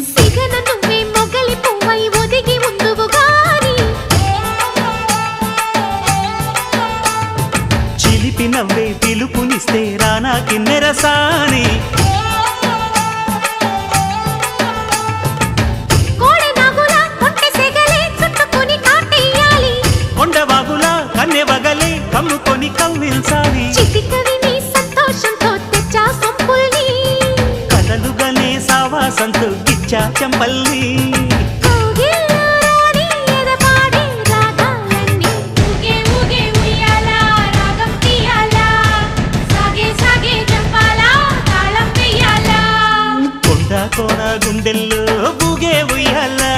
సిగన నువ్వే మొగలి పువ్వై ఒదిగి ఉందువు గాని చిలిపి నవ్వే పిలుపునిస్తే రానా కిన్నెరసాని కన్నెవగలే కమ్ముకొని కవ్విల్సాలి చిటికవి నీ సంతోషంతో తెచ్చా సొంపుల్ని కలలుగనే సావాసంతో గిచ్చా చెంపల్ని కొండ కోన గుండెల్లో బూగే ఉయ్యాలా